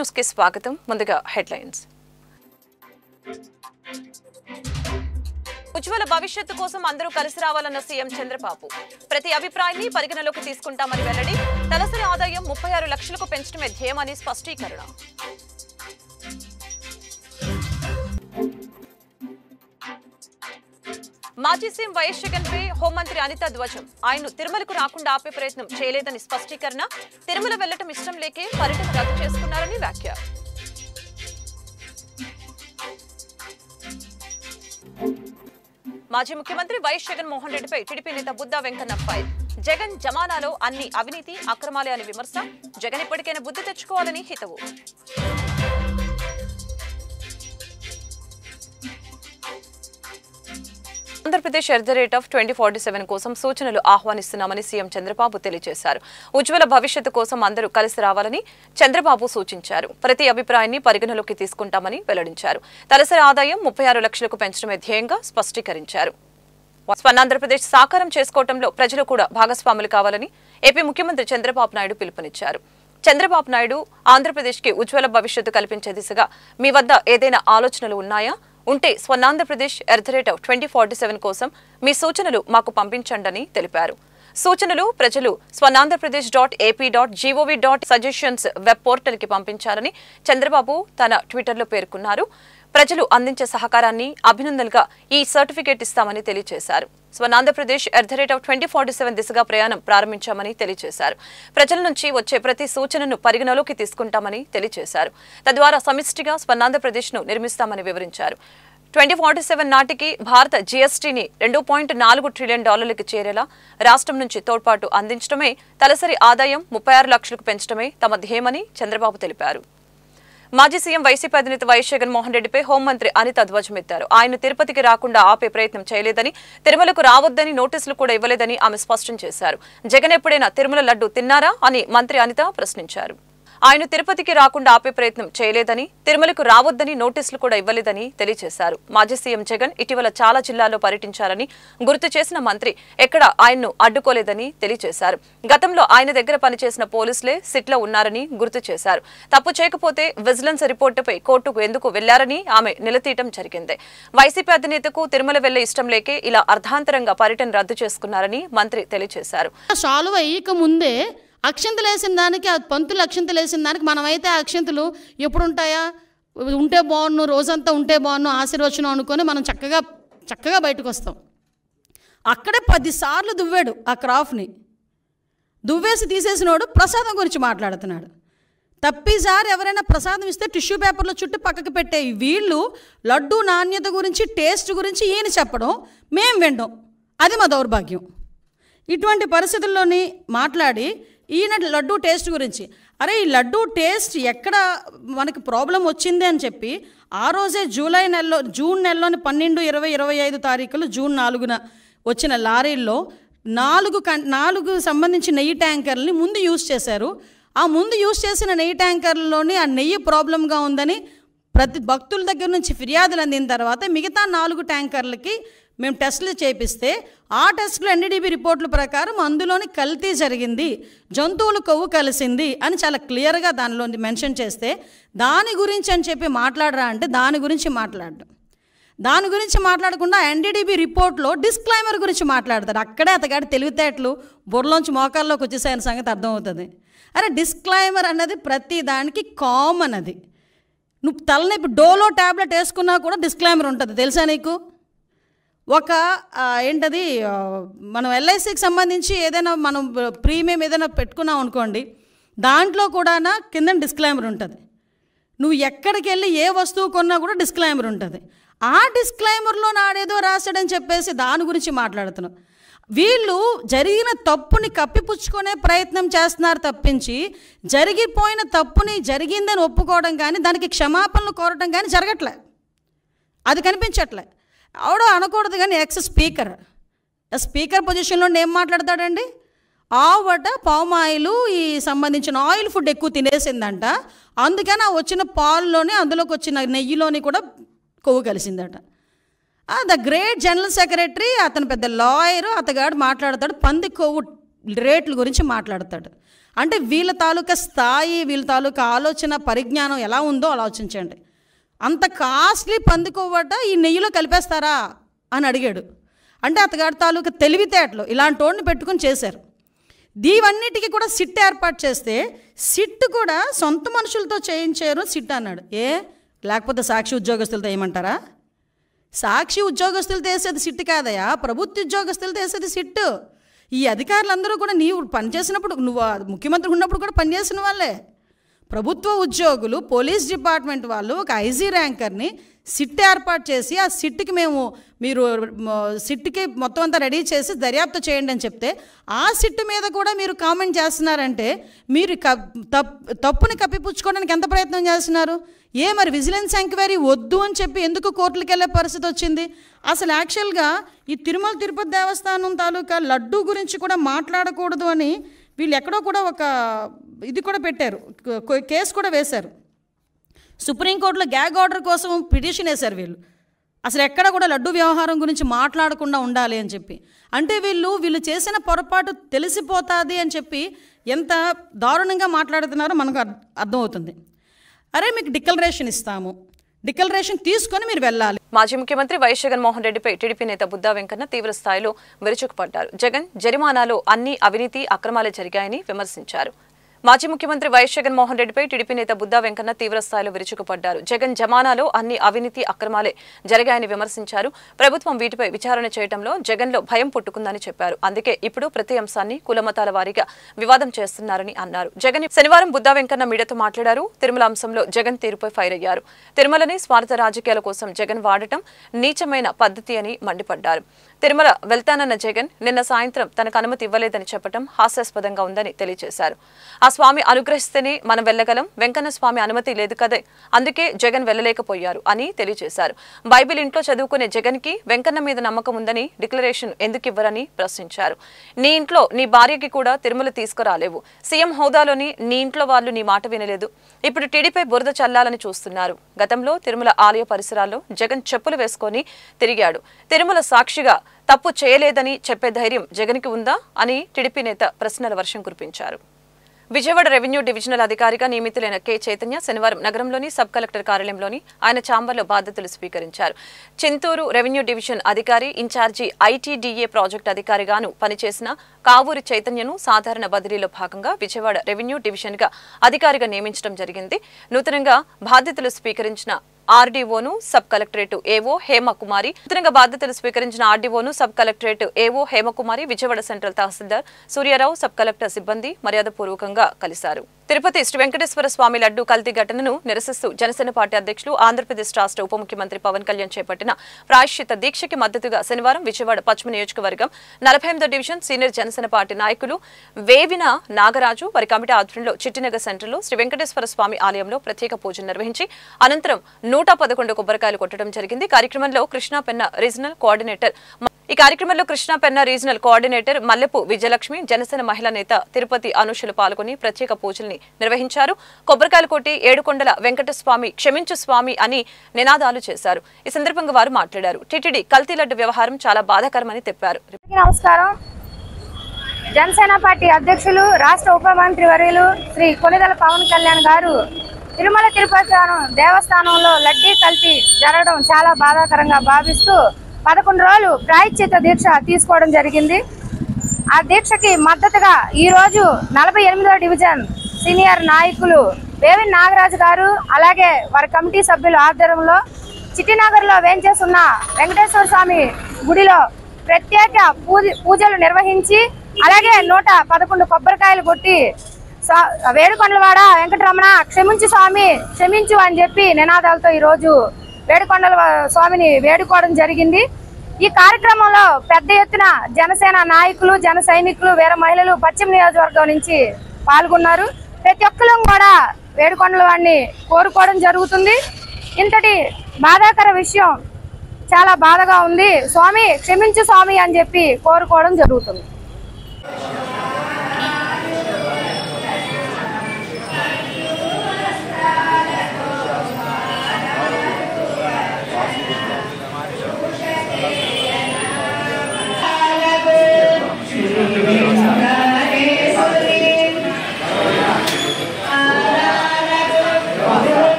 News కి స్వాగతం. ముందుగా హెడ్లైన్స్. ఉజ్వల భవిష్యత్తు కోసం అందరూ కలిసి రావాలన్న సీఎం చంద్రబాబు. ప్రతి అభిప్రాయాన్ని పరిగణలోకి తీసుకుంటామని వెల్లడి. తలసరి ఆదాయం 36 లక్షలకు పెంచడమే ధ్యేయమని స్పష్టీకరణ. మాజీ సీఎం వైఎస్ జగన్ పై హోంమంత్రి అనిత ధ్వజం. ఆయన్ను తిరుమలకు రాకుండా ఆపే ప్రయత్నం చేయలేదని స్పష్టీకరణ. తిరుమల వెళ్లటం ఇష్టం లేకే పర్యటన రద్దు చేసుకున్నారని వ్యాఖ్య. మాజీ ముఖ్యమంత్రి వైఎస్ జగన్మోహన్ రెడ్డిపై టీడీపీ నేత బుద్దా వెంకన్న ఫైర్. జగన్ జమానాలో అన్ని అవినీతి అక్రమాలే అని విమర్శ. జగన్ ఇప్పటికైనా బుద్ధి తెచ్చుకోవాలని హితవు. ఆంధ్రప్రదేశ్ @2047 కోసం సూచనలు ఆహ్వానిస్తున్నామని సీఎం చంద్రబాబు తెలియజేశారు. ఉజ్వల భవిష్యత్తు కోసం అందరూ కలిసి రావాలని చంద్రబాబు సూచించారు. ప్రతి అభిప్రాయాన్ని పరిగణలోకి తీసుకుంటామని వెల్లడించారు. తలసరి ఆదాయం 36 లక్షలకు పెంచడమే ధ్యేయంగా స్పష్టీకరించారు. స్వర్ణాంధ్రప్రదేశ్ సాకారం చేసుకోవడంలో ప్రజలు కూడా భాగస్వాములు కావాలని ఏపీ ముఖ్యమంత్రి చంద్రబాబు నాయుడు పిలుపునిచ్చారు. చంద్రబాబు నాయుడు ఆంధ్రప్రదేశ్కి ఉజ్వల భవిష్యత్తు కల్పించే దిశగా మీ వద్ద ఏదైనా ఆలోచనలు ఉన్నాయా? ఉంటే స్వర్ణాంధ్రప్రదేశ్ @2047 కోసం మీ సూచనలు మాకు పంపించండి తెలిపారు. సూచనలు ప్రజలు swarnandhpradesh.ap.gov.suggestions వెబ్ పోర్టల్ కి పంపించాలని చంద్రబాబు తన ట్విట్టర్లో పేర్కొన్నారు. ప్రజలు అందించే సహకారాన్ని అభినందనలుగా ఈ సర్టిఫికేట్ ఇస్తామని తెలియజేశారు. స్వర్ణాంధ్రప్రదేశ్ @2047 దిశగా ప్రయాణం ప్రారంభించామని తెలియజేశారు. ప్రజల నుంచి వచ్చే ప్రతి సూచనను పరిగణలోకి తీసుకుంటామని తెలియజేశారు. తద్వారా సమిష్టిగా స్వర్ణాంధ్రప్రదేశ్ను నిర్మిస్తామని వివరించారు. 2047 నాటికి భారత జీఎస్టీని $2.4 ట్రిలియన్ చేరేలా రాష్ట్రం నుంచి తోడ్పాటు అందించడమే, తలసరి ఆదాయం 36 లక్షలకు పెంచడమే తమ ధ్యేయమని చంద్రబాబు తెలిపారు. మాజీ సీఎం వైసీపీ అధినేత వైఎస్ జగన్మోహన్ రెడ్డిపై హోంమంత్రి అనిత ధ్వజమెత్తారు. ఆయన తిరుపతికి రాకుండా ఆపే ప్రయత్నం చేయలేదని, తిరుమలకు రావద్దని నోటీసులు కూడా ఇవ్వలేదని ఆమె స్పష్టం చేశారు. జగన్ ఎప్పుడైనా తిరుమల లడ్డు తిన్నారా అని మంత్రి అనిత ప్రశ్నించారు. ఆయన తిరుపతికి రాకుండా ఆపే ప్రయత్నం చేయలేదని, తిరుమలకు రావద్దని నోటీసులు కూడా ఇవ్వలేదని తెలియజేశారు. మాజీ సీఎం జగన్ ఇటీవల చాలా జిల్లాల్లో పర్యటించారని గుర్తు చేసిన మంత్రి ఎక్కడ ఆయన్ను అడ్డుకోలేదని తెలియజేశారు. గతంలో ఆయన దగ్గర పనిచేసిన పోలీసులే సిట్లో ఉన్నారని గుర్తు చేశారు. తప్పు చేయకపోతే విజిలెన్స్ రిపోర్టుపై కోర్టుకు ఎందుకు వెళ్లారని ఆమె నిలదీయటం జరిగింది. వైసీపీ అధినేతకు తిరుమల వెళ్లే ఇష్టం లేకే ఇలా అర్ధాంతరంగా పర్యటన రద్దు చేసుకున్నారని మంత్రి తెలియజేశారు. అక్షంతలు వేసిన దానికి పంతులు అక్షంతలు వేసిన దానికి మనమైతే అక్షంతలు ఎప్పుడు ఉంటాయా? ఉంటే బాగున్ను, రోజంతా ఉంటే బాగున్ను, ఆశీర్వచనం అనుకొని మనం చక్కగా బయటకు వస్తాం. అక్కడే 10 సార్లు దువ్వాడు ఆ క్రాఫ్ని. దువ్వేసి తీసేసినోడు ప్రసాదం గురించి మాట్లాడుతున్నాడు. తప్పిసారి ఎవరైనా ప్రసాదం ఇస్తే టిష్యూ పేపర్లో చుట్టూ పక్కకు పెట్టే వీళ్ళు లడ్డు నాణ్యత గురించి, టేస్ట్ గురించి ఈయన చెప్పడం, మేం వినడం, అది మా దౌర్భాగ్యం. ఇటువంటి పరిస్థితుల్లోని మాట్లాడి ఈయన లడ్డు టేస్ట్ గురించి, అరే ఈ లడ్డు టేస్ట్ ఎక్కడ మనకి ప్రాబ్లం వచ్చింది అని చెప్పి ఆ రోజే జూన్ నెలలోని 12, 20, 25 తారీఖులు జూన్ 4న వచ్చిన లారీల్లో 4 సంబంధించి నెయ్యి ట్యాంకర్లని ముందు యూజ్ చేశారు. ఆ ముందు యూజ్ చేసిన నెయ్యి ట్యాంకర్లలోని ఆ నెయ్యి ప్రాబ్లంగా ఉందని ప్రతి భక్తుల దగ్గర నుంచి ఫిర్యాదులు అందిన తర్వాత మిగతా 4 ట్యాంకర్లకి మేము టెస్టులు చేపిస్తే ఆ టెస్టులు NDDB రిపోర్టుల ప్రకారం అందులోని కల్తీ జరిగింది, జంతువుల కొవ్వు కలిసింది అని చాలా క్లియర్గా దానిలో మెన్షన్ చేస్తే దాని గురించి అని చెప్పి మాట్లాడరా అంటే దాని గురించి మాట్లాడకుండా NDDB రిపోర్ట్లో డిస్క్లైమర్ గురించి మాట్లాడతారు. అక్కడే అతగాడి తెలివితేటలు బుర్రలోంచి మోకాల్లోకి వచ్చేసాయని సంగతి అర్థమవుతుంది. అరే డిస్క్లైమర్ అన్నది ప్రతి దానికి కామన్. అది నువ్వు తలనొప్పి డోలో ట్యాబ్లెట్ వేసుకున్నా కూడా డిస్క్లైమర్ ఉంటుంది, తెలుసా నీకు? ఏంటది, మనం LICకి సంబంధించి ఏదైనా మనం ప్రీమియం ఏదైనా పెట్టుకున్నాం అనుకోండి, దాంట్లో కూడా కింద డిస్క్లైమర్ ఉంటుంది. నువ్వు ఎక్కడికి వెళ్ళి ఏ వస్తువు కొన్నా కూడా డిస్క్లైమర్ ఉంటుంది. ఆ డిస్క్లైమర్లో నాడేదో రాశాడని చెప్పేసి దాని గురించి మాట్లాడుతున్నాం. వీళ్ళు జరిగిన తప్పుని కప్పిపుచ్చుకునే ప్రయత్నం చేస్తున్నారు తప్పించి జరిగిపోయిన తప్పుని జరిగిందని ఒప్పుకోవడం కానీ దానికి క్షమాపణలు కోరటం కానీ జరగట్లే, అది కనిపించట్లే. ఆవిడ అనకూడదు కానీ స్పీకర్ పొజిషన్లో ఏం మాట్లాడతాడండి? ఆవిడ పామాయిలు ఈ సంబంధించిన ఆయిల్ ఫుడ్ ఎక్కువ తినేసిందంట, అందుకని ఆ వచ్చిన పాల్లోనే అందులోకి వచ్చిన నెయ్యిలోని కూడా కొవ్వు కలిసిందట. ద గ్రేట్ జనరల్ సెక్రటరీ, అతను పెద్ద లాయరు, అతగాడు మాట్లాడతాడు పంది కొవ్వు రేట్ల గురించి మాట్లాడతాడు. అంటే వీళ్ళ తాలూకా స్థాయి, వీళ్ళ తాలూకా ఆలోచన పరిజ్ఞానం ఎలా ఉందో ఆలోచించండి. అంత కాస్ట్లీ పందికొవ్వట ఈ నెయ్యిలో కలిపేస్తారా అని అడిగాడు. అంటే అతగాడి తాలూకా తెలివితేటలు ఇలాంటి వాడిని పెట్టుకుని చేశారు. దీవన్నిటికీ కూడా సిట్ ఏర్పాటు చేస్తే సిట్ కూడా సొంత మనుషులతో చేయించారు సిట్ అన్నాడు. లేకపోతే సాక్షి ఉద్యోగస్తులతో ఏమంటారా? సాక్షి ఉద్యోగస్తులతో వేసేది సిట్ కాదయా, ప్రభుత్వ ఉద్యోగస్తులతో వేసేది సిట్టు. ఈ అధికారులందరూ కూడా నీవు పనిచేసినప్పుడు, నువ్వు ముఖ్యమంత్రి ఉన్నప్పుడు కూడా పనిచేసిన వాళ్ళే. ప్రభుత్వ ఉద్యోగులు, పోలీస్ డిపార్ట్మెంట్ వాళ్ళు ఒక ఐజీ ర్యాంకర్ని సిట్ ఏర్పాటు చేసి ఆ సిట్కి మీరు సిట్కి మొత్తం అంతా రెడీ చేసి దర్యాప్తు చేయండి అని చెప్తే ఆ సిట్ మీద కూడా మీరు కామెంట్ చేస్తున్నారంటే మీరు తప్పుని కప్పిపుచ్చుకోవడానికి ఎంత ప్రయత్నం చేస్తున్నారు? మరి విజిలెన్స్ ఎంక్వైరీ వద్దు అని చెప్పి ఎందుకు కోర్టులకు వెళ్ళే పరిస్థితి వచ్చింది? అసలు యాక్చువల్గా ఈ తిరుమల తిరుపతి దేవస్థానం తాలూకా లడ్డూ గురించి కూడా మాట్లాడకూడదు అని వీళ్ళు ఎక్కడో కూడా ఒక ఇది కూడా పెట్టారు, కేసు కూడా వేశారు. సుప్రీంకోర్టులో గ్యాగ్ ఆర్డర్ కోసం పిటిషన్ వేశారు వీళ్ళు. అసలు ఎక్కడ కూడా లడ్డు వ్యవహారం గురించి మాట్లాడకుండా ఉండాలి అని చెప్పి. అంటే వీళ్ళు చేసిన పొరపాటు తెలిసిపోతుంది అని చెప్పి ఎంత దారుణంగా మాట్లాడుతున్నారో మనకు అర్థమవుతుంది. అరే మీకు డిక్లరేషన్ ఇస్తాము, డిక్లరేషన్ తీసుకొని మీరు వెళ్ళాలి. మాజీ ముఖ్యమంత్రి వైఎస్ జగన్మోహన్ రెడ్డిపై టీడీపీ నేత బుద్దా వెంకన్న తీవ్ర స్థాయిలో విరుచుకుపడ్డారు. జగన్ జరిమానాలో అన్ని అవినీతి అక్రమాలే జరిగాయని విమర్శించారు. మాజీ ముఖ్యమంత్రి వైఎస్ జగన్మోహన్ రెడ్డిపై టీడీపీ నేత బుద్దా వెంకన్న తీవ్ర స్థాయిలో విరుచుకుపడ్డారు. జగన్ జమానాలో అన్ని అవినీతి అక్రమాలే జరిగాయని విమర్శించారు. ప్రభుత్వం వీటిపై విచారణ చేయడంలో జగన్లో భయం పుట్టుకుందని చెప్పారు. అందుకే ఇప్పుడు ప్రతి అంశాన్ని కులమతాల వారీగా వివాదం చేస్తున్నారని అన్నారు. జగన్ శనివారం బుద్దా వెంకన్న మీడియాతో మాట్లాడారు. తిరుమల అంశంలో జగన్ తీరుపై ఫైర్ అయ్యారు. తిరుమలని స్వార్థ రాజకీయాల కోసం జగన్ వాడటం నీచమైన పద్ధతి అని మండిపడ్డారు. తిరుమల వెళ్తానన్న జగన్ నిన్న సాయంత్రం తనకు అనుమతి ఇవ్వలేదని చెప్పడం హాస్యాస్పదంగా ఉందని తెలియజేశారు. ఆ స్వామి అనుగ్రహిస్తేనే మనం వెళ్లగలం, వెంకన్న స్వామి అనుమతి లేదు కదే, అందుకే జగన్ వెళ్లలేకపోయారు అని తెలియజేశారు. బైబిల్ ఇంట్లో చదువుకునే జగన్ కి వెంకన్న మీద నమ్మకం ఉందని డిక్లరేషన్ ఎందుకు ఇవ్వరని ప్రశ్నించారు. నీ ఇంట్లో నీ భార్యకి కూడా తిరుమల తీసుకురాలేవు, సీఎం హోదాలోని నీ ఇంట్లో వాళ్ళు నీ మాట వినలేదు, ఇప్పుడు టీడీపై బురద చల్లాలని చూస్తున్నారు. గతంలో తిరుమల ఆలయ పరిసరాల్లో జగన్ చెప్పులు వేసుకొని తిరిగాడు. తిరుమల సాక్షిగా తప్పు చేయలేదని చెప్పే ధైర్యం జగన్కి ఉందా అని టీడీపీ నేత ప్రశ్నల వర్షం కురిపించారు. విజయవాడ రెవెన్యూ డివిజనల్ అధికారిగా నియమితులైన కె చైతన్య శనివారం నగరంలోని సబ్ కలెక్టర్ కార్యాలయంలోని ఆయన ఛాంబర్లో బాధ్యతలు స్వీకరించారు. చింతూరు రెవెన్యూ డివిజన్ అధికారి ఇన్ఛార్జి ఐటీడీఏ ప్రాజెక్టు అధికారిగాను పనిచేసిన కావూరి చైతన్యను సాధారణ బదిలీలో భాగంగా విజయవాడ రెవెన్యూ డివిజన్గా అధికారిగా నియమించడం జరిగింది. నూతనంగా బాధ్యతలు స్వీకరించిన ఆర్డీఓను సబ్ కలెక్టరేట్ ఏవో హేమకుమారి నూతనంగా బాధ్యతలు స్వీకరించిన ఆర్డీఓను sub collectorate AO Hemakumari Vijayawada central tahsildar Suryarao sub collector సిబ్బంది మర్యాదపూర్వకంగా కలిశారు. తిరుపతి శ్రీ వెంకటేశ్వర స్వామి లడ్డూ కల్తీ ఘటనను నిరసిస్తూ జనసేన పార్టీ అధ్యక్షులు ఆంధ్రప్రదేశ్ రాష్ట్ర ఉప ముఖ్యమంత్రి పవన్ కళ్యాణ్ చేపట్టిన ప్రాయశ్చిత దీక్షకి మద్దతుగా శనివారం విజయవాడ పశ్చిమ నియోజకవర్గం 48వ డివిజన్ సీనియర్ జనసేన పార్టీ నాయకులు వేవిన నాగరాజు వారి కమిటీ ఆధ్వర్యంలో చిట్టినగర్ సెంటర్లో శ్రీ వెంకటేశ్వర స్వామి ఆలయంలో ప్రత్యేక పూజలు నిర్వహించి అనంతరం 111 కొబ్బరికాయలు కొట్టడం జరిగింది. కార్యక్రమంలో కృష్ణా పెన్నా రీజనల్ కోఆర్డినేటర్ మల్లెపు విజయలక్ష్మి, జనసేన మహిళా నేత తిరుపతి అనుషులు పాల్గొని ప్రత్యేక పూజల్ని నిర్వహించారు. కొబ్బరికాయలు కొట్టి ఏడుకొండల వెంకటస్వామి క్షమించు స్వామి అని నినాదాలు చేశారు. ఈ సందర్భంగా వారు మాట్లాడారు. టీటీడీ కల్తీ లడ్డు వ్యవహారం చాలా బాధాకరమని చెప్పారు. నమస్కారం. జనసేన పార్టీ అధ్యక్షులు రాష్ట్ర ఉప మంత్రి వర్యులు శ్రీ కొనిదెల పవన్ కళ్యాణ్ గారు తిరుమల తిరుపతి దేవస్థానంలో లడ్డీ కల్తీ జరగడం చాలా బాధాకరంగా భావిస్తూ 11 రోజులు ప్రాయశ్చిత దీక్ష తీసుకోవడం జరిగింది. ఆ దీక్షకి మద్దతుగా ఈరోజు 48వ డివిజన్ సీనియర్ నాయకులు వేవిన నాగరాజు గారు అలాగే వారి కమిటీ సభ్యుల ఆధ్వర్యంలో చిట్టినగర్లో వేంచేస్తున్న వెంకటేశ్వర స్వామి గుడిలో ప్రత్యేక పూజలు నిర్వహించి అలాగే 111 కొబ్బరికాయలు కొట్టి వేడుకొండలవాడ వెంకటరమణ క్షమించు స్వామి క్షమించు అని చెప్పి నినాదాలతో ఈరోజు వేడుకొండల స్వామిని వేడుకోవడం జరిగింది. ఈ కార్యక్రమంలో పెద్ద ఎత్తున జనసేన నాయకులు, జన సైనికులు, వీర మహిళలు పశ్చిమ నియోజకవర్గం నుంచి పాల్గొన్నారు. ప్రతి ఒక్కరు కూడా వేడుకొండల వాడిని కోరుకోవడం జరుగుతుంది. ఇంతటి బాధాకర విషయం చాలా బాధగా ఉంది. స్వామి క్షమించు స్వామి అని చెప్పి కోరుకోవడం జరుగుతుంది.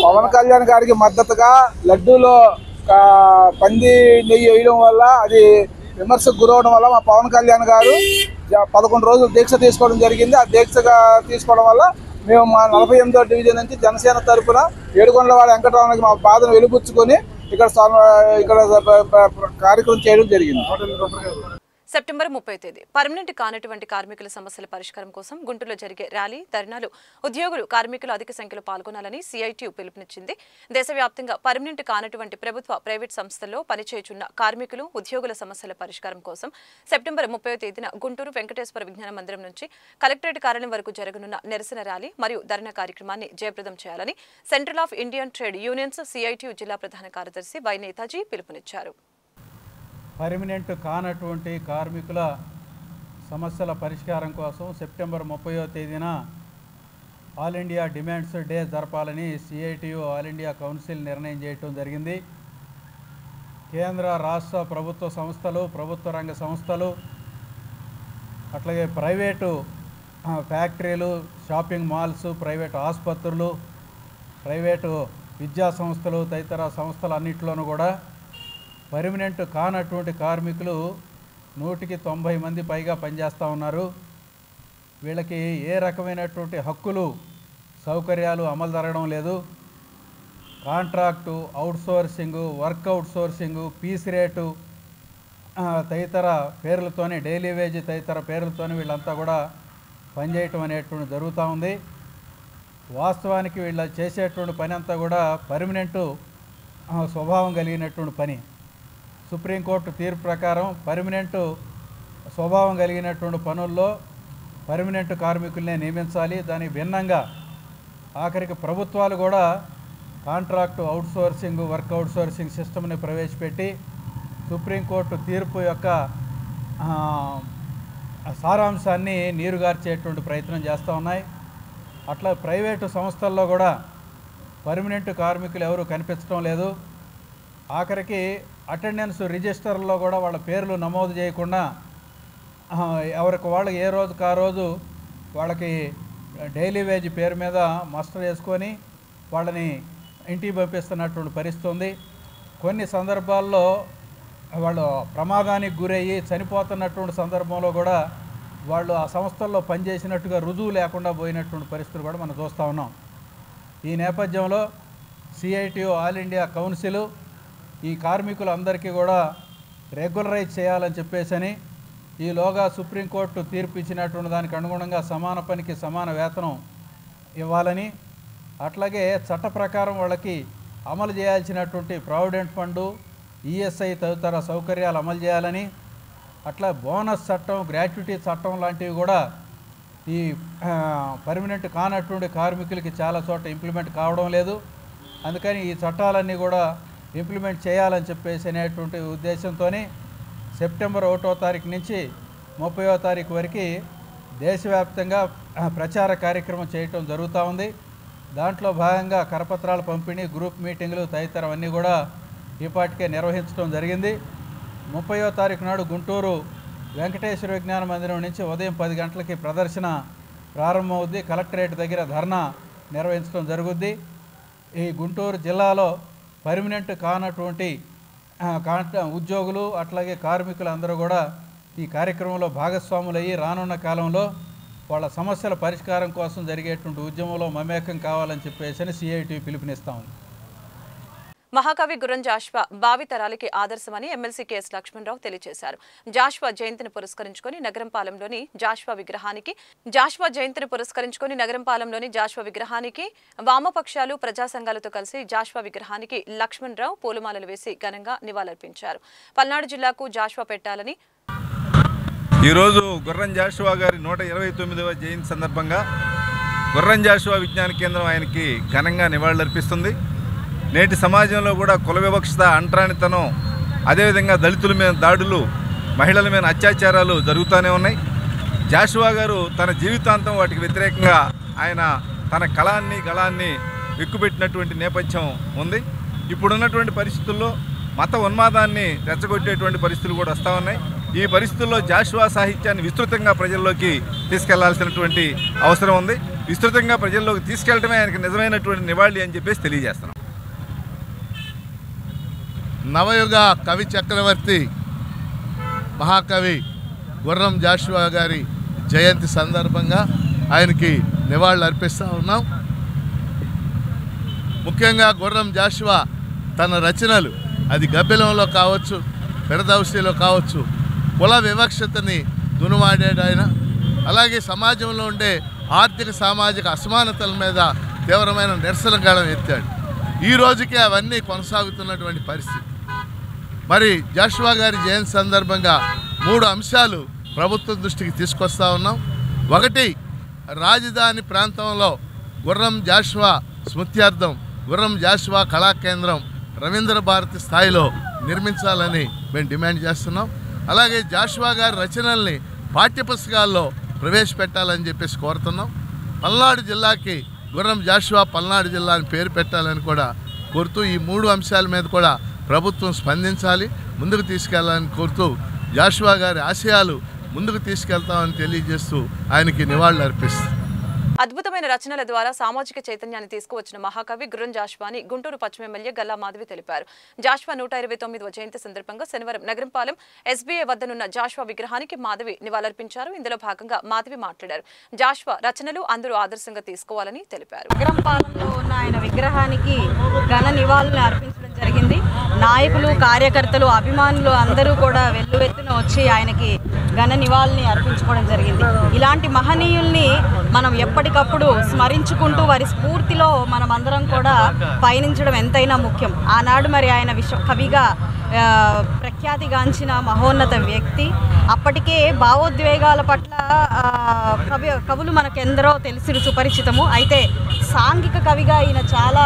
పవన్ కళ్యాణ్ గారికి మద్దతుగా లడ్డూలో పంది నెయ్యి వేయడం వల్ల అది విమర్శకు గురవడం వల్ల మా పవన్ కళ్యాణ్ గారు 11 రోజులు దీక్ష తీసుకోవడం జరిగింది. ఆ దీక్షగా తీసుకోవడం వల్ల మేము మా 48వ డివిజన్ నుంచి జనసేన తరఫున ఏడుకొండలవాడ వెంకటరమణకి మా బాధను వెలుబుచ్చుకొని ఇక్కడ కార్యక్రమం చేయడం జరిగింది. సెప్టెంబర్ 30 తేదీ పర్మనెంట్ కానటువంటి కార్మికుల సమస్యల పరిష్కారం కోసం గుంటూరులో జరిగే ర్యాలీ ధర్నాలు ఉద్యోగులు కార్మికులు అధిక సంఖ్యలో పాల్గొనాలని సిఐటియు పిలుపునిచ్చింది. దేశవ్యాప్తంగా పర్మనెంట్ కానటువంటి ప్రభుత్వ ప్రైవేట్ సంస్థల్లో పనిచేయుచున్న కార్మికులు ఉద్యోగుల సమస్యల పరిష్కారం కోసం సెప్టెంబర్ 30వ తేదీన గుంటూరు వెంకటేశ్వర విజ్ఞాన మందిరం నుంచి కలెక్టరేట్ కార్యాలయం వరకు జరగనున్న నిరసన ర్యాలీ మరియు ధర్నా కార్యక్రమాన్ని జయప్రదం చేయాలని central of Indian trade unions CITU జిల్లా ప్రధాన కార్యదర్శి వై నేతాజీ పిలుపునిచ్చారు. పర్మనెంట్ కానటువంటి కార్మికుల సమస్యల పరిష్కారం కోసం సెప్టెంబర్ 30వ తేదీన ఆల్ ఇండియా డిమాండ్స్ డే జరపాలని సిఐటియు ఆల్ ఇండియా కౌన్సిల్ నిర్ణయం చేయడం జరిగింది. కేంద్ర రాష్ట్ర ప్రభుత్వ సంస్థలు, ప్రభుత్వ రంగ సంస్థలు, అట్లాగే ప్రైవేటు ఫ్యాక్టరీలు, షాపింగ్ మాల్స్, ప్రైవేటు ఆసుపత్రులు, ప్రైవేటు విద్యా సంస్థలు తదితర సంస్థలన్నింటిలోనూ కూడా పర్మనెంట్ కానటువంటి కార్మికులు 100కి 90 మంది పైగా పనిచేస్తూ ఉన్నారు. వీళ్ళకి ఏ రకమైనటువంటి హక్కులు సౌకర్యాలు అమలు జరగడం లేదు. Contract, outsourcing, work outsourcing, piece rate తదితర పేర్లతోనే, డైలీ వేజ్ తదితర పేర్లతోనే వీళ్ళంతా కూడా పనిచేయటం అనేటువంటి జరుగుతూ ఉంది. వాస్తవానికి వీళ్ళు చేసేటువంటి పని అంతా కూడా పర్మనెంటు స్వభావం కలిగినటువంటి పని. సుప్రీంకోర్టు తీర్పు ప్రకారం పర్మనెంట్ స్వభావం కలిగినటువంటి పనుల్లో పర్మనెంట్ కార్మికులనే నియమించాలి. దానికి భిన్నంగా ఆఖరికి ప్రభుత్వాలు కూడా కాంట్రాక్టు, అవుట్సోర్సింగ్, వర్క్ అవుట్సోర్సింగ్ సిస్టమ్ని ప్రవేశపెట్టి సుప్రీంకోర్టు తీర్పు యొక్క సారాంశాన్ని నీరుగార్చేటువంటి ప్రయత్నం చేస్తూ ఉన్నాయి. అట్లా ప్రైవేటు సంస్థల్లో కూడా పర్మనెంట్ కార్మికులు ఎవరు కనిపించడం లేదు. ఆఖరికి అటెండెన్స్ రిజిస్టర్లో కూడా వాళ్ళ పేర్లు నమోదు చేయకుండా ఎవరికి వాళ్ళు ఏ రోజుకు ఆ రోజు వాళ్ళకి డైలీ వేజ్ పేరు మీద మస్టర్ వేసుకొని వాళ్ళని ఇంటికి పంపిస్తున్నటువంటి పరిస్థితి ఉంది. కొన్ని సందర్భాల్లో వాళ్ళు ప్రమాదానికి గురయ్యి చనిపోతున్నటువంటి సందర్భంలో కూడా వాళ్ళు ఆ సంస్థల్లో పనిచేసినట్టుగా రుజువు లేకుండా పోయినటువంటి పరిస్థితులు కూడా మనం చూస్తూ ఉన్నాం. ఈ నేపథ్యంలో సిఐటియు ఆల్ ఇండియా కౌన్సిల్ ఈ కార్మికులందరికీ కూడా రెగ్యులరైజ్ చేయాలని చెప్పేసి ఈలోగా సుప్రీంకోర్టు తీర్పు ఇచ్చినటువంటి దానికి అనుగుణంగా సమాన పనికి సమాన వేతనం ఇవ్వాలని, అట్లాగే చట్ట ప్రకారం వాళ్ళకి అమలు చేయాల్సినటువంటి ప్రావిడెంట్ ఫండు, ఈఎస్ఐ తదితర సౌకర్యాలు అమలు చేయాలని, అట్లా బోనస్ చట్టం, గ్రాట్యుటీ చట్టం లాంటివి కూడా ఈ పర్మనెంట్ కానటువంటి కార్మికులకి చాలా చోట ఇంప్లిమెంట్ కావడం లేదు. అందుకని ఈ చట్టాలన్నీ కూడా ఇంప్లిమెంట్ చేయాలని చెప్పేసి అనేటువంటి ఉద్దేశంతో సెప్టెంబర్ 1వ తారీఖు నుంచి 30వ తారీఖు వరకు దేశవ్యాప్తంగా ప్రచార కార్యక్రమం చేయటం జరుగుతూ ఉంది. దాంట్లో భాగంగా కరపత్రాల పంపిణీ, గ్రూప్ మీటింగులు తదితరవన్నీ కూడా ఈపాటికే నిర్వహించడం జరిగింది. 30వ తారీఖు నాడు గుంటూరు వెంకటేశ్వర విజ్ఞాన మందిరం నుంచి ఉదయం 10 గంటలకి ప్రదర్శన ప్రారంభమవుద్ది. కలెక్టరేట్ దగ్గర ధర్నా నిర్వహించడం జరుగుద్ది. ఈ గుంటూరు జిల్లాలో పర్మనెంట్ కానటువంటి ఉద్యోగులు అట్లాగే కార్మికులు అందరూ కూడా ఈ కార్యక్రమంలో భాగస్వాములయ్యి రానున్న కాలంలో వాళ్ళ సమస్యల పరిష్కారం కోసం జరిగేటువంటి ఉద్యమంలో మమేకం కావాలని చెప్పేసి సిఐటి పిలుపునిస్తాం. మహాకవి గుర్రం జాషువా భావి తరాలకి ఆదర్శమని ఎమ్మెల్సీ కెఎస్ లక్ష్మణరావు తెలియజేశారు. జాషువా జయంతిని పురస్కరించుకొని నగరంపాలెంలోని జాషువా విగ్రహానికి వామపక్షాలు, ప్రజా సంఘాలతో కలిసి జాషువా విగ్రహానికి లక్ష్మణరావు పూలమాలలు వేసి ఘనంగా నివాళులర్పించారు. పల్నాడు జిల్లాకు జాషువా పెట్టాలని ఈరోజు గుర్రం జాషువా గారి 129వ జయంతి సందర్భంగా గుర్రం జాషువా విజ్ఞాన కేంద్రం ఆయనకి ఘనంగా నివాళులర్పిస్తుంది. నేటి సమాజంలో కూడా కుల వివక్షత, అంటరానితనం, అదేవిధంగా దళితుల మీద దాడులు, మహిళల మీద అత్యాచారాలు జరుగుతూనే ఉన్నాయి. జాషువా గారు తన జీవితాంతం వాటికి వ్యతిరేకంగా ఆయన తన గళాన్ని ఎక్కుపెట్టినటువంటి నేపథ్యం ఉంది. ఇప్పుడున్నటువంటి పరిస్థితుల్లో మత ఉన్మాదాన్ని రెచ్చగొట్టేటువంటి పరిస్థితులు కూడా వస్తూ ఉన్నాయి. ఈ పరిస్థితుల్లో జాషువా సాహిత్యాన్ని విస్తృతంగా ప్రజల్లోకి తీసుకెళ్లాల్సినటువంటి అవసరం ఉంది. విస్తృతంగా ప్రజల్లోకి తీసుకెళ్లడమే ఆయనకి నిజమైనటువంటి నివాళి అని చెప్పేసి తెలియజేస్తున్నాం. నవయుగ కవి చక్రవర్తి మహాకవి గుర్రం జాషువా గారి జయంతి సందర్భంగా ఆయనకి నివాళులు అర్పిస్తూ ఉన్నాం. ముఖ్యంగా గుర్రం జాషువా తన రచనలు అది గబ్బిలంలో కావచ్చు, ఫిర్దౌసీలో కావచ్చు, కుల వివక్షతని దునుమాడాడు ఆయన. అలాగే సమాజంలో ఉండే ఆర్థిక సామాజిక అసమానతల మీద తీవ్రమైన నిరసన గళం ఎత్తాడు. ఈ రోజుకే అవన్నీ కొనసాగుతున్నటువంటి పరిస్థితి. మరి జాషువా గారి జయంతి సందర్భంగా 3 అంశాలు ప్రభుత్వం దృష్టికి తీసుకొస్తా ఉన్నాం. ఒకటి, రాజధాని ప్రాంతంలో గుర్రం జాషువా స్మృత్యార్థం గుర్రం జాషువా కళా కేంద్రం రవీంద్ర భారతి స్థాయిలో నిర్మించాలని మేము డిమాండ్ చేస్తున్నాం. అలాగే జాషువా గారి రచనల్ని పాఠ్యపుస్తకాల్లో ప్రవేశపెట్టాలని చెప్పేసి కోరుతున్నాం. పల్నాడు జిల్లాకి గుర్రం జాషువా పల్నాడు జిల్లా అని పేరు పెట్టాలని కూడా కోరుతూ ఈ 3 అంశాల మీద కూడా ప్రభుత్వం స్పందించాలి, ముందుకు తీసుకెళ్లాలని కోరుతూ జాషువా గారి ఆశయాలు ముందుకు తీసుకెళ్తామని తెలియజేస్తూ ఆయనకి నివాళులు అర్పిస్తాం. అద్భుతమైన రచనల ద్వారా సామాజిక చైతన్యాన్ని తీసుకువచ్చిన మహాకవి గుర్రం జాషువాని గుంటూరు పశ్చిమ ఎమ్మెల్యే గల్లా మాధవి తెలిపారు. జాషువా 129వ జయంతి సందర్భంగా శనివారం నగరంపాలెం ఎస్బీఐ వద్దనున్న జాషువా విగ్రహానికి మాధవి నివాళులర్పించారు. ఇందులో భాగంగా మాధవి మాట్లాడారు. జాషువా రచనలు అందరూ ఆదర్శంగా తీసుకోవాలని తెలిపారు. నగరంపాలెంలో ఉన్న ఆయన విగ్రహానికి ఘన నివాళులు అర్పించడం జరిగింది. నాయకులు, కార్యకర్తలు, అభిమానులు అందరూ కూడా వెల్లువెత్తున వచ్చి ఆయనకి ఘన నివాళుల్ని అర్పించుకోవడం జరిగింది. ఇలాంటి మహనీయుల్ని మనం ఎప్పటికప్పుడు స్మరించుకుంటూ వారి స్ఫూర్తిలో మనం అందరం కూడా పయనించడం ఎంతైనా ముఖ్యం. ఆనాడు మరి ఆయన కవిగా ప్రఖ్యాతిగాంచిన మహోన్నత వ్యక్తి. అప్పటికే భావోద్వేగాల పట్ల కవులు మనకెందరో తెలిసి సుపరిచితము. అయితే సాంఘిక కవిగా ఈయన చాలా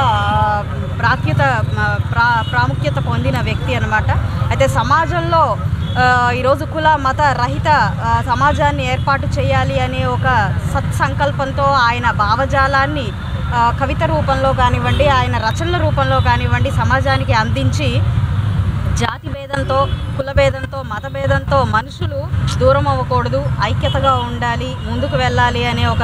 ప్రాముఖ్యత పొందిన వ్యక్తి అన్నమాట. అయితే సమాజంలో ఈరోజు కుల మత రహిత సమాజాన్ని ఏర్పాటు చేయాలి అనే ఒక సత్సంకల్పంతో ఆయన భావజాలాన్ని కవిత రూపంలో కానివ్వండి, ఆయన రచనల రూపంలో కానివ్వండి సమాజానికి అందించి జాతి భేదంతో, కుల భేదంతో, మత భేదంతో మనుషులు దూరం అవ్వకూడదు, ఐక్యతగా ఉండాలి, ముందుకు వెళ్ళాలి అనే ఒక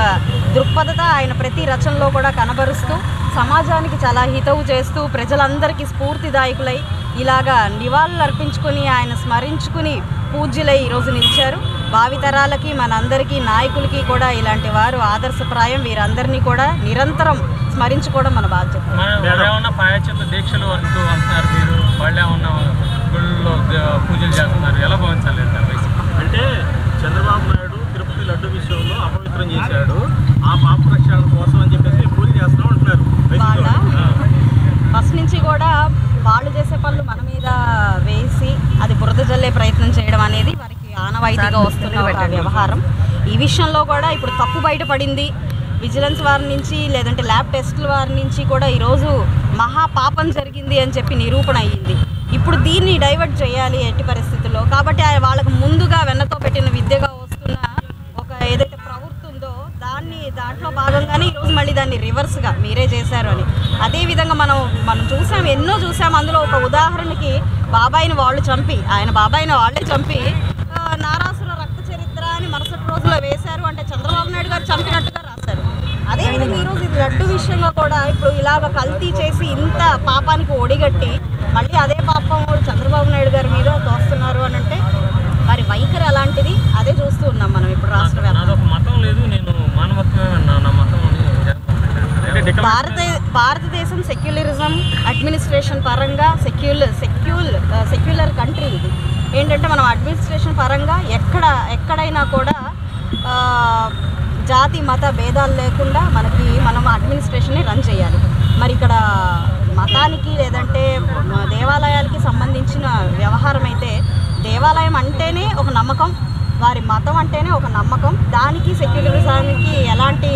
దృక్పథత ఆయన ప్రతి రచనలో కూడా కనబరుస్తూ సమాజానికి చాలా హితవు చేస్తూ ప్రజలందరికీ స్ఫూర్తిదాయకులై ఇలాగా నివాళులు అర్పించుకుని ఆయన స్మరించుకుని పూజ్యులై ఈరోజు నిలిచారు. భావితరాలకి మనందరికీ నాయకులకి కూడా ఇలాంటి వారు ఆదర్శప్రాయం. వీరందరినీ కూడా నిరంతరం స్మరించుకోవడం మన బాధ్యత. దీక్షలు అంటూ అంటున్నారు, మీరు వాళ్ళే ఉన్న గుళ్ళలో పూజలు చేస్తున్నారు, ఎలా భావించాలి అంటే చంద్రబాబు నాయుడు తిరుపతి లడ్డు విషయంలో అపవిత్రం చేశాడు, ఆ పాప రక్షణ కోసం అని చెప్పేసి పూజ చేస్తూ ఉంటున్నారు. ఫస్ట్ నుంచి కూడా వాళ్ళు చేసే పనులు మన మీద వేసి అది బురద జల్లే ప్రయత్నం చేయడం అనేది వారికి ఆనవాయితీగా వస్తున్న ఒక వ్యవహారం. ఈ విషయంలో కూడా ఇప్పుడు తప్పు బయటపడింది. విజిలెన్స్ వారి నుంచి లేదంటే ల్యాబ్ టెస్టుల వారి నుంచి కూడా ఈరోజు మహాపాపం జరిగింది అని చెప్పి నిరూపణ అయ్యింది. ఇప్పుడు దీన్ని డైవర్ట్ చేయాలి ఎట్టి పరిస్థితుల్లో. కాబట్టి వాళ్ళకు ముందుగా వెన్నతో పెట్టిన విద్యగా వస్తున్న ఒక ఏదైతే ప్రవృత్తి ఉందో దాంట్లో భాగంగానే ఈరోజు మళ్ళీ దాన్ని రివర్స్గా మీరే చేశారు అని. అదేవిధంగా మనం చూసాం, ఎన్నో చూసాం. అందులో ఒక ఉదాహరణకి బాబాయిని ఆయన బాబాయిని వాళ్ళే చంపి నారాసుర రక్త చరిత్ర అని మరుసటి రోజులో వేశారు. అంటే చంద్రబాబు నాయుడు గారు చంపినట్టుగా రాశారు. అదేవిధంగా ఈరోజు ఇది లడ్డు విషయంలో కూడా ఇప్పుడు ఇలాగ కల్తీ చేసి ఇంత పాపానికి ఒడిగట్టి మళ్ళీ అదే పాపం చంద్రబాబు నాయుడు గారి మీద తోస్తున్నారు అని అంటే మరి వైఖరి అలాంటిది. అదే చూస్తూ ఉన్నాం మనం ఇప్పుడు రాష్ట్ర భారతదేశం సెక్యులరిజం అడ్మినిస్ట్రేషన్ పరంగా సెక్యులర్ కంట్రీ. ఇది ఏంటంటే మనం అడ్మినిస్ట్రేషన్ పరంగా ఎక్కడైనా కూడా జాతి మత భేదాలు లేకుండా మనం అడ్మినిస్ట్రేషన్ని రన్ చేయాలి. మరి ఇక్కడ మతానికి లేదంటే దేవాలయాలకి సంబంధించిన వ్యవహారం అయితే దేవాలయం అంటేనే ఒక నమ్మకం, వారి మతం అంటేనే ఒక నమ్మకం. దానికి సెక్యులరిజానికి ఎలాంటి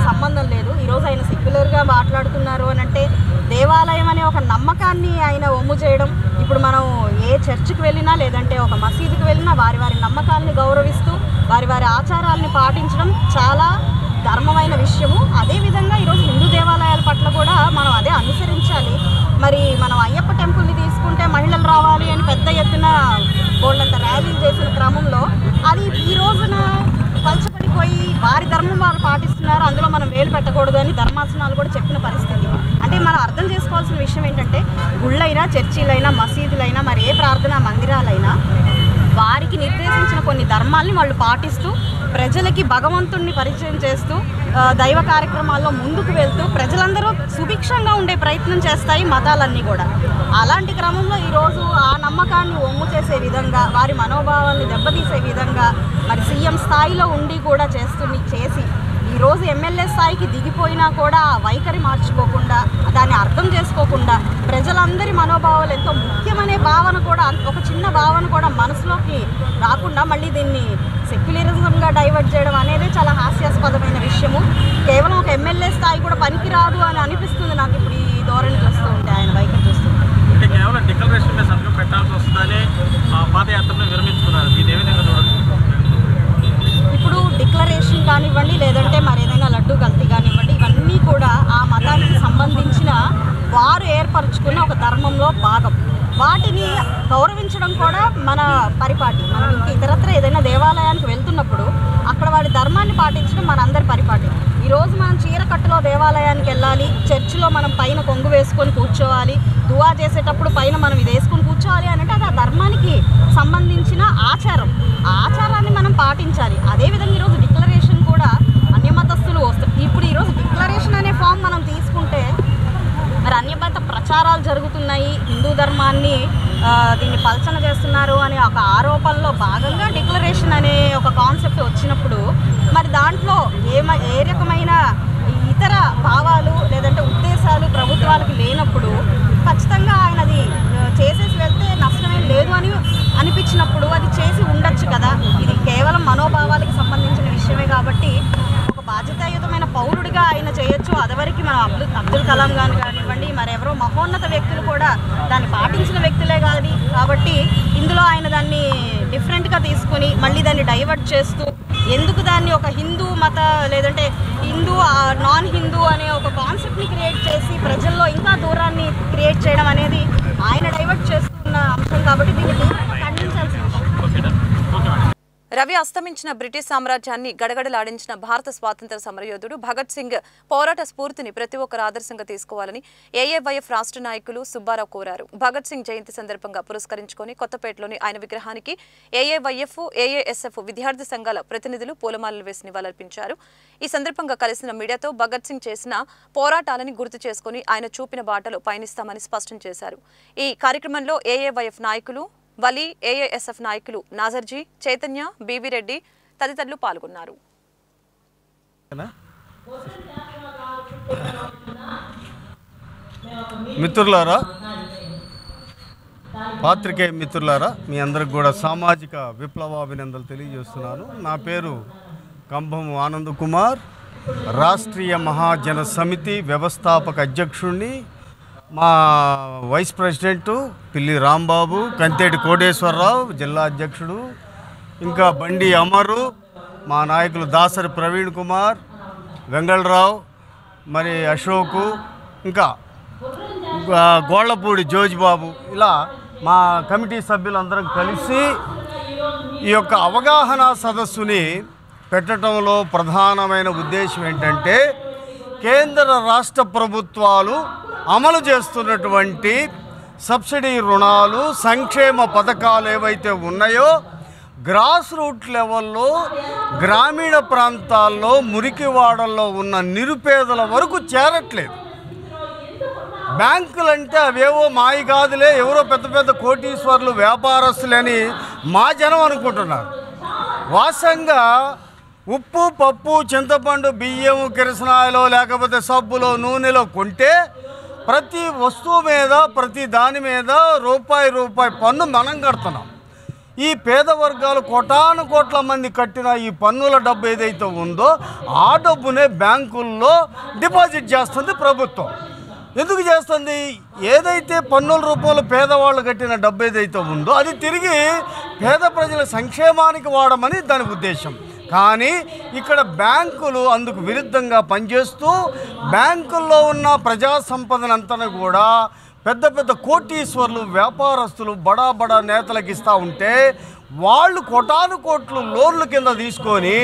సంబంధం లేదు. ఈరోజు ఆయన సెక్యులర్గా మాట్లాడుతున్నారు అని అంటే దేవాలయం అనే ఒక నమ్మకాన్ని ఆయన ఒమ్ము చేయడం. ఇప్పుడు మనం ఏ చర్చికి వెళ్ళినా లేదంటే ఒక మసీదుకి వెళ్ళినా వారి నమ్మకాలని గౌరవిస్తూ వారి ఆచారాలని పాటించడం చాలా ధర్మమైన విషయము. అదేవిధంగా ఈరోజు హిందూ దేవాలయాల పట్ల కూడా మనం అదే అనుసరించాలి. మరి మనం అయ్యప్ప టెంపుల్ని తీసుకుంటే మహిళలు రావాలి అని పెద్ద ఎత్తున బోళ్ళంత ర్యాలీలు చేసిన క్రమంలో అది ఈ రోజున పలచబడిపోయి వారి ధర్మం వారు పాటిస్తున్నారు. అందులో మనం వేలు పెట్టకూడదు అని ధర్మాసనాలు కూడా చెప్పిన పరిస్థితి. అంటే మనం అర్థం చేసుకోవాల్సిన విషయం ఏంటంటే గుళ్ళైనా, చర్చిలైనా, మసీదులైనా, మరి ఏ ప్రార్థనా మందిరాలైనా వారికి నిర్దేశించిన కొన్ని ధర్మాల్ని వాళ్ళు పాటిస్తూ ప్రజలకి భగవంతుణ్ణి పరిచయం చేస్తూ దైవ కార్యక్రమాల్లో ముందుకు వెళ్తూ ప్రజలందరూ సుభిక్షంగా ఉండే ప్రయత్నం చేస్తాయి మతాలన్నీ కూడా. అలాంటి క్రమంలో ఈరోజు ఆ నమ్మకాన్ని ఒమ్ము చేసే విధంగా, వారి మనోభావాల్ని దెబ్బతీసే విధంగా మరి సీఎం స్థాయిలో ఉండి కూడా చేసి ఈరోజు ఎమ్మెల్యే స్థాయికి దిగిపోయినా కూడా ఆ వైఖరి మార్చుకోకుండా, దాన్ని అర్థం చేసుకోకుండా, ప్రజలందరి మనోభావాలు ఎంతో ముఖ్యమనే భావన కూడా, ఒక చిన్న భావన కూడా మనసులోకి రాకుండా మళ్ళీ దీన్ని సెక్యులరిజంగా డైవర్ట్ చేయడం అనేది చాలా హాస్యాస్పదమైన విషయము. కేవలం ఒక ఎమ్మెల్యే స్థాయి కూడా పనికిరాదు అని అనిపిస్తుంది నాకు ఇప్పుడు ఈ ధోరణి చూస్తూ ఉంటే, ఆయన వైఖరి చూస్తూ. అంటే కేవలం డిక్లరేషన్ మీద సంతకం పెట్టాల్సి వస్తుందని పాదయాత్రను విరమించుకున్నారు. దీని ఏ విధంగా చూడొచ్చు? ఇప్పుడు డిక్లరేషన్ కానివ్వండి, లేదంటే మరి ఏదైనా లడ్డు కల్తీ కానివ్వండి, ఇవన్నీ కూడా ఆ మతానికి సంబంధించిన వారు ఏర్పరచుకున్న ఒక ధర్మంలో భాగం. వాటిని గౌరవించడం కూడా మన పరిపాటి. మనం ఇంక ఇతరత్ర ఏదైనా దేవాలయానికి వెళ్తున్నప్పుడు అక్కడ వారి ధర్మాన్ని పాటించడం మనందరి పరిపాటి. ఈరోజు మనం చీరకట్టులో దేవాలయానికి వెళ్ళాలి, చర్చిలో మనం పైన కొంగు వేసుకొని కూర్చోవాలి, దువా చేసేటప్పుడు పైన మనం ఇది వేసుకొని కూర్చోవాలి అని అంటే అది ఆ ధర్మానికి సంబంధించిన ఆచారం. ఆ ఆచారాన్ని మనం పాటించాలి. అదేవిధంగా ఈరోజు డిక్లరేషన్ కూడా అన్యమతస్తులు వస్తారు. ఇప్పుడు ఈరోజు డిక్లరేషన్ అనే ఫామ్ మనం తీసుకుంటే మరి అన్యమత ప్రచారాలు జరుగుతున్నాయి, హిందూ ధర్మాన్ని దీన్ని పల్చన చేస్తున్నారు అనే ఒక ఆరోపణలో భాగంగా డిక్లరేషన్ అనే ఒక కాన్సెప్ట్ వచ్చినప్పుడు మరి దాంట్లో ఏ రకమైన ఇతర భావాలు లేదంటే ఉద్దేశాలు ప్రభుత్వాలకు లేనప్పుడు ఖచ్చితంగా ఆయన అది చేసేసి వెళ్తే నష్టమేం లేదు అని అనిపించినప్పుడు అది చేసి ఉండొచ్చు కదా. ఇది కేవలం మనోభావాలకు సంబంధించిన విషయమే కాబట్టి ఒక బాధ్యతాయుతమైన పౌరుడిగా ఆయన చేయొచ్చు. అదివరకు మనం అబ్దుల్ కలాం గారు కానివ్వండి, మరెవరో మహోన్నత వ్యక్తులు కూడా దాన్ని పాటించిన వ్యక్తులే కాదు. కాబట్టి ఇందులో ఆయన దాన్ని డిఫరెంట్గా తీసుకుని మళ్ళీ దాన్ని డైవర్ట్ చేస్తూ ఎందుకు దాన్ని ఒక హిందూ మత లేదంటే హిందూ నాన్ హిందూ అనే ఒక కాన్సెప్ట్ని క్రియేట్ చేసి ప్రజల్లో ఇంకా దూరాన్ని క్రియేట్ చేయడం అనేది ఆయన డైవర్ట్ చేస్తున్న అంశం కాబట్టి దీన్ని ఖండించాల్సిన విషయం. రవి అస్తమించిన బ్రిటిష్ సామ్రాజ్యాన్ని గడగడలాడించిన భారత స్వాతంత్ర సమరయోధుడు భగత్ సింగ్ పోరాట స్ఫూర్తిని ప్రతి ఒక్కరు ఆదర్శంగా తీసుకోవాలని ఏఏవైఎఫ్ రాష్ట్ర నాయకులు సుబ్బారావు కోరారు. భగత్ సింగ్ జయంతి సందర్భంగా పురస్కరించుకొని కొత్తపేటలోని ఆయన విగ్రహానికి ఏఏవైఎఫ్, ఏఏఎస్ఎఫ్ విద్యార్థి సంఘాల ప్రతినిధులు పూలమాలలు వేసి నివాళులర్పించారు. ఈ సందర్భంగా కలిసిన మీడియాతో భగత్ సింగ్ చేసిన పోరాటాలని గుర్తు చేసుకుని ఆయన చూపిన బాటలో పయనిస్తామని స్పష్టం చేశారు. ఈ కార్యక్రమంలో ఏఏవైఎఫ్ నాయకులు వలి, ఏఏఎస్ఎఫ్ నాయకులు నాజర్జీ, చైతన్య, బీవీ రెడ్డి తదితరులు పాల్గొన్నారు. మిత్రులారా, పాత్రికేయ మిత్రులారా, మీ అందరికి కూడా సామాజిక విప్లవాభినందనలు తెలియజేస్తున్నాను. నా పేరు కంభము ఆనంద్ కుమార్, రాష్ట్రీయ మహాజన సమితి వ్యవస్థాపక అధ్యక్షుడిని. మా వైస్ ప్రెసిడెంటు పిల్లి రాంబాబు, కంతేటి కోటేశ్వరరావు జిల్లా అధ్యక్షుడు, ఇంకా బండి అమరు, మా నాయకులు దాసరి ప్రవీణ్ కుమార్, వెంగళరావు, మరి అశోకు, ఇంకా గోళ్లపూడి జోజిబాబు, ఇలా మా కమిటీ సభ్యులందరం కలిసి ఈ యొక్క అవగాహన సదస్సుని పెట్టడంలో ప్రధానమైన ఉద్దేశం ఏంటంటే కేంద్ర రాష్ట్ర ప్రభుత్వాలు అమలు చేస్తున్నటువంటి సబ్సిడీ రుణాలు, సంక్షేమ పథకాలు ఏవైతే ఉన్నాయో గ్రాస్ రూట్ లెవెల్లో గ్రామీణ ప్రాంతాల్లో మురికివాడల్లో ఉన్న నిరుపేదల వరకు చేరట్లేదు. బ్యాంకులంటే అవేవో మాయగాదులే, ఎవరో పెద్ద పెద్ద కోటీశ్వర్లు వ్యాపారస్తులని మా జనం అనుకుంటున్నారు. వాస్తవంగా ఉప్పు, పప్పు, చింతపండు, బియ్యం, కిరసనాయలో లేకపోతే సబ్బులో, నూనెలో కొంటే ప్రతి వస్తువు మీద, ప్రతి దాని మీద రూపాయి పన్ను మనం కడుతున్నాం. ఈ పేద వర్గాలు కోటాను కోట్ల మంది కట్టిన ఈ పన్నుల డబ్బు ఏదైతే ఉందో ఆ డబ్బునే బ్యాంకుల్లో డిపాజిట్ చేస్తుంది ప్రభుత్వం. ఎందుకు చేస్తుంది? ఏదైతే పన్నుల రూపంలో పేదవాళ్ళు కట్టిన డబ్బు ఏదైతే ఉందో అది తిరిగి పేద ప్రజల సంక్షేమానికి వాడమని దాని ఉద్దేశం. కానీ ఇక్కడ బ్యాంకులు అందుకు విరుద్ధంగా పనిచేస్తూ బ్యాంకుల్లో ఉన్న ప్రజా సంపదనంతా కూడా పెద్ద పెద్ద కోటీశ్వర్లు, వ్యాపారస్తులు, బడా నేతలకు ఇస్తూ ఉంటే వాళ్ళు కోటాను కోట్లు లోన్ల కింద తీసుకొని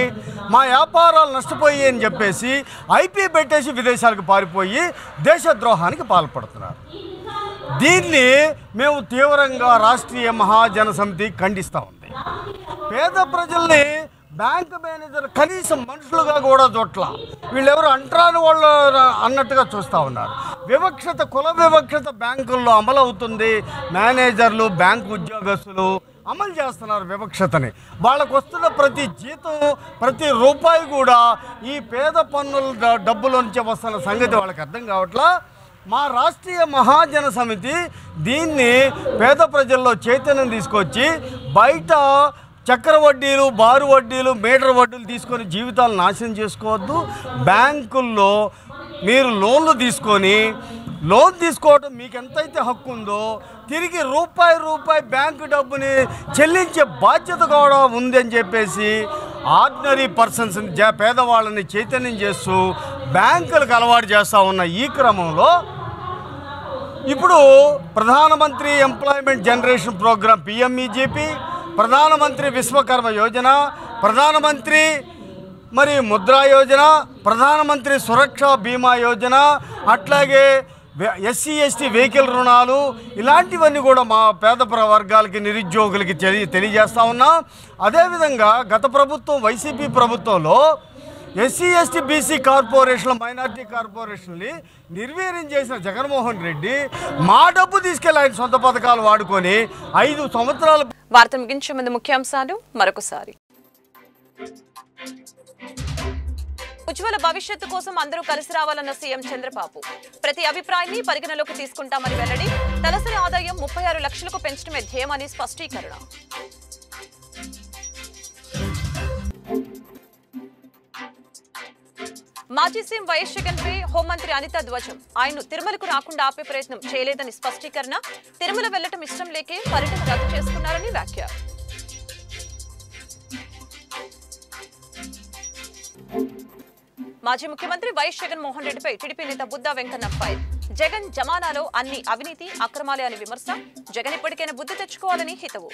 మా వ్యాపారాలు నష్టపోయి అని చెప్పేసి ఐపీ పెట్టేసి విదేశాలకు పారిపోయి దేశద్రోహానికి పాల్పడుతున్నారు. దీన్ని మేము తీవ్రంగా రాష్ట్రీయ మహాజన సమితి ఖండిస్తూ ఉంది. పేద ప్రజల్ని బ్యాంక్ మేనేజర్ కనీసం మనుషులుగా కూడా చోట్ల వీళ్ళెవరు అంటరాని వాళ్ళు అన్నట్టుగా చూస్తూ ఉన్నారు. వివక్షత, కుల వివక్షత బ్యాంకుల్లో అమలవుతుంది. మేనేజర్లు, బ్యాంకు ఉద్యోగస్తులు అమలు చేస్తున్నారు వివక్షతని. వాళ్ళకు వస్తున్న ప్రతి జీతం, ప్రతి రూపాయి కూడా ఈ పేద పన్నుల డబ్బుల నుంచి వస్తున్న సంగతి వాళ్ళకి అర్థం కావట్లా. మా రాష్ట్రీయ మహాజన సమితి దీన్ని పేద ప్రజల్లో చైతన్యం తీసుకొచ్చి బయట చక్ర వడ్డీలు, బారు వడ్డీలు, మీటర్ వడ్డీలు తీసుకొని జీవితాలు నాశనం చేసుకోవద్దు. బ్యాంకుల్లో మీరు లోన్లు తీసుకొని లోన్ తీసుకోవడం మీకు ఎంతైతే హక్కు ఉందో తిరిగి రూపాయి బ్యాంకు డబ్బుని చెల్లించే బాధ్యత కూడా ఉందని చెప్పేసి ఆర్డినరీ పర్సన్స్ని, పేదవాళ్ళని చైతన్యం చేస్తూ బ్యాంకులకు అలవాటు చేస్తూ ఉన్న ఈ క్రమంలో ఇప్పుడు ప్రధానమంత్రి ఎంప్లాయ్మెంట్ జనరేషన్ ప్రోగ్రాం PMEGP, ప్రధానమంత్రి విశ్వకర్మ యోజన, ప్రధానమంత్రి ముద్రా యోజన, ప్రధానమంత్రి సురక్ష బీమా యోజన, అట్లాగే SC ST వెహికల్ రుణాలు, ఇలాంటివన్నీ కూడా మా పేద వర్గాలకి, నిరుద్యోగులకి తెలియజేస్తూ ఉన్నాం. అదేవిధంగా గత ప్రభుత్వం వైసీపీ ప్రభుత్వంలో SC ST BC కార్పొరేషన్లు, మైనార్టీ కార్పొరేషన్ని నిర్వీర్యం చేసిన జగన్మోహన్ రెడ్డి మా డబ్బు తీసుకెళ్ళి ఆయన సొంత పథకాలు వాడుకొని 5 సంవత్సరాలు. వార్త ముగించే ముందు ముఖ్యాంశాలు మరొకసారి. ఉజ్వల భవిష్యత్తు కోసం అందరూ కలిసి రావాలన్న సీఎం చంద్రబాబు. ప్రతి అభిప్రాయాన్ని పరిగణలోకి తీసుకుంటామని వెల్లడి. తలసరి ఆదాయం 36 లక్షలకు పెంచడమే ధ్యేయమని స్పష్టీకరణ. మాజీ సీఎం వైఎస్ జగన్ పై హోంమంత్రి అనిత ధ్వజం. ఆయన తిరుమలకు రాకుండా ఆపే ప్రయత్నం చేయలేదని స్పష్టీకరణ. తిరుమల వెళ్లటం ఇష్టం లేకే పర్యటన రద్దు చేసుకున్నారని వ్యాఖ్య. మాజీ ముఖ్యమంత్రి వైఎస్ జగన్మోహన్ రెడ్డిపై టీడీపీ నేత బుద్దా వెంకన్న ఫైర్. జగన్ జమానాలో అన్ని అవినీతి, అక్రమాలే అని విమర్శ. జగన్ ఇప్పటికైనా బుద్ధి తెచ్చుకోవాలని హితవు.